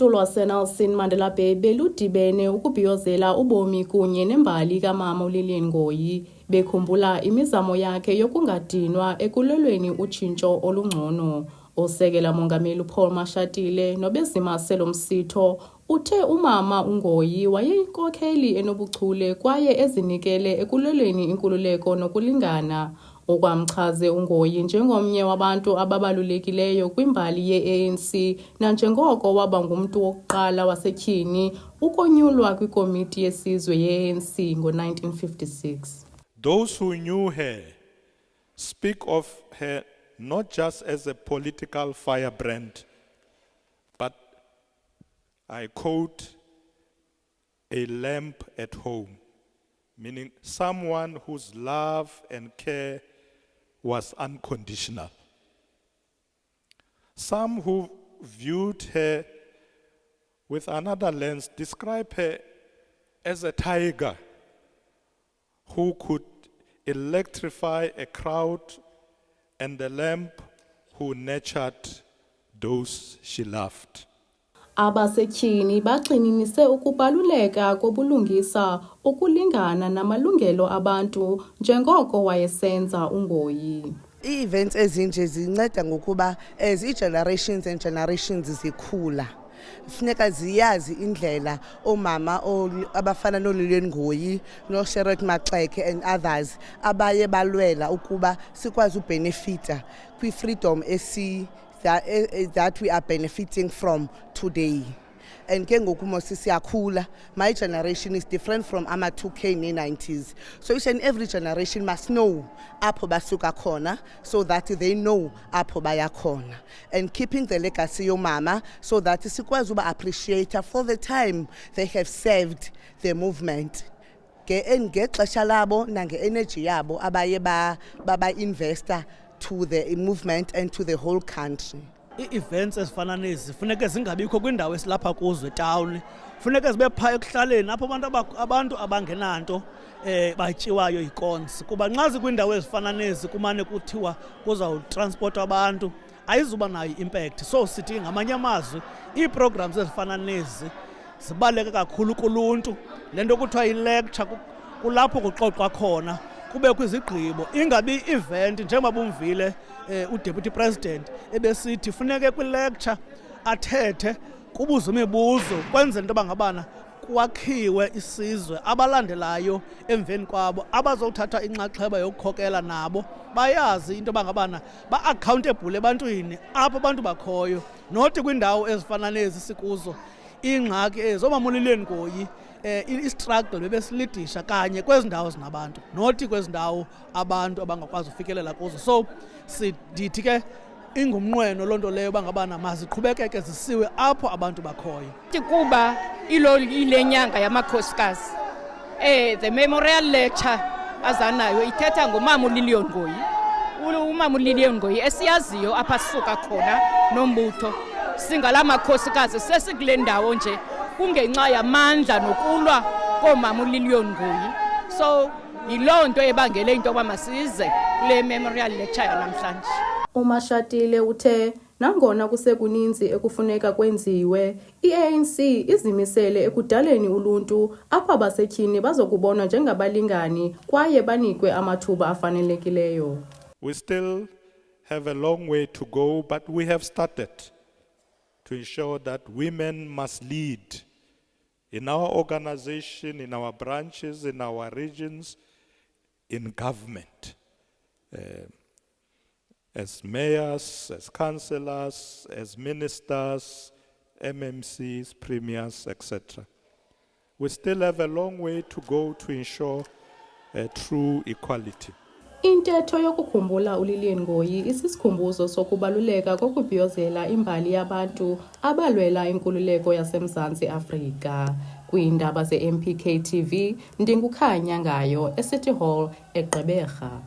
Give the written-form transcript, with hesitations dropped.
Uluntu lwaseNelson Mandela Bay beludibene ukubhiyozela ubomi kunye nembali kamama uLillian Ngoyi, bekhumbula imizamo yakhe yokungadinwa ekulwelweni utshintsho olungcono. Osekela Mongameli Paul Mashatile noBezimaselo Msitho uthe umama uNgoyi wayeyinkokheli enobuchule kwaye ezinikele ekulwelweni inkululeko nokulingana. Okwamchaze uNgoyi njengomnye wabantu ababalulekileyo kwimbali ye-ANC nanjengoko waba ngumntu wokuqala wasetyhini ukonyulwa kwikomiti yesizwe ye-ANC ngo-1956. Those who knew her speak of her not just as a political firebrand, but, I quote, a lamp at home, meaning someone whose love and care was unconditional. Some who viewed her with another lens describe her as a tiger who could electrify a crowd and a lamp who nurtured those she loved. Abasetyhini bagxininise ukubaluleka kobulungisa, ukulingana namalungelo abantu njengoko wayesenza uNgoyi. Ii-events ezinje zinceda ngokuba as i-generations and generations zikhula funeka ziyazi indlela omama abafana noLillian Ngoyi noSharon Maxeke and others abaye balwela ukuba sikwazi ubenefita kwi-freedom that we are benefiting from today. And ke ngoku mos siyakhula, my generation is different from ama 2K ne-90s. So each and every generation must know apho basuka khona so that they know apho baya khona. And keeping the legacy yomama so that sikwazi uba appreciate for the time they have served the movement. Ngexesha labo nange-energy yabo abaye baba-investor to the movement and to the whole country. Ii-events ezifana nezi funeka zingabikho kwindawo esilapha kuzo etawuni, funeka zibe phaa ekuhlaleni apho abantu abangenanto batyiwayo ikonsi, kuba nxa zikwindawo ezifana nezi kumane kuthiwa kuzawutransportwa abantu ayizuba nayo impact. So sithi ngamanye amazwi ii-programs ezifana nezi zibaluleke kakhulu kuluntu. Le nto kuthiwa yi-lecture kulapho kuxoxwa khona, kubekho izigqibo, ingabi i-event njengoba bumvile uDeputy President ebesithi funeke kwi-lecture athethe kubuzwe imibuzo kwenzela into bangabana kwakhiwe isizwe abalandelayo emveni kwabo abazothatha inxaxheba yokukhokela nabo bayazi into bangabana ba-accountable ebantwini apho abantu bakhoyo, not kwindawo ezifana nezi sikuzo. Ingxaki ezomama uLillian Ngoyi i-struggle bebesilidisha kanye kwezi ndawo zinabantu, not kwezi ndawo abantu abangakwazi ufikelela kuzo. So sidithi ke ingumnqweno loo nto leyo bangabana maziqhubekeke zisiwe apho abantu bakhoyo. Kuba ile nyanga yamakhosikazi the memorial lecture azanayo ithetha ngomama uLillian Ngoyi. Umama uLillian Ngoyi esiyaziyo apha sisuka khona nombutho singala makhosikazi sesikule ndawo nje kungenxa yamandla nokulwa komama uLillian Ngoyi. So yiloo nto ebangele into yoba masize kule memorial lecture yanamhlanje. uMashatile uthe nangona kusekuninzi ekufuneka kwenziwe, i-ANC izimisele ekudaleni uluntu apho abasetyhini bazokubonwa njengabalingani kwaye banikwe amathuba afanelekileyo. We still have a long way to go, but we have started to ensure that women must lead in our organization, in our branches, in our regions, in government. As mayors, as councillors, as ministers, MMCs, premiers, etc. We still have a long way to go to ensure true equality. Intetho yokukhumbula uLillian Ngoyi isisikhumbuzo sokubaluleka kokubhiyozela imbali yabantu abalwela inkululeko yaseMzantsi Afrika. Kwiindaba ze-MPK TV, ndinguKhanya Ngayo, eCity Hall, eGqeberha.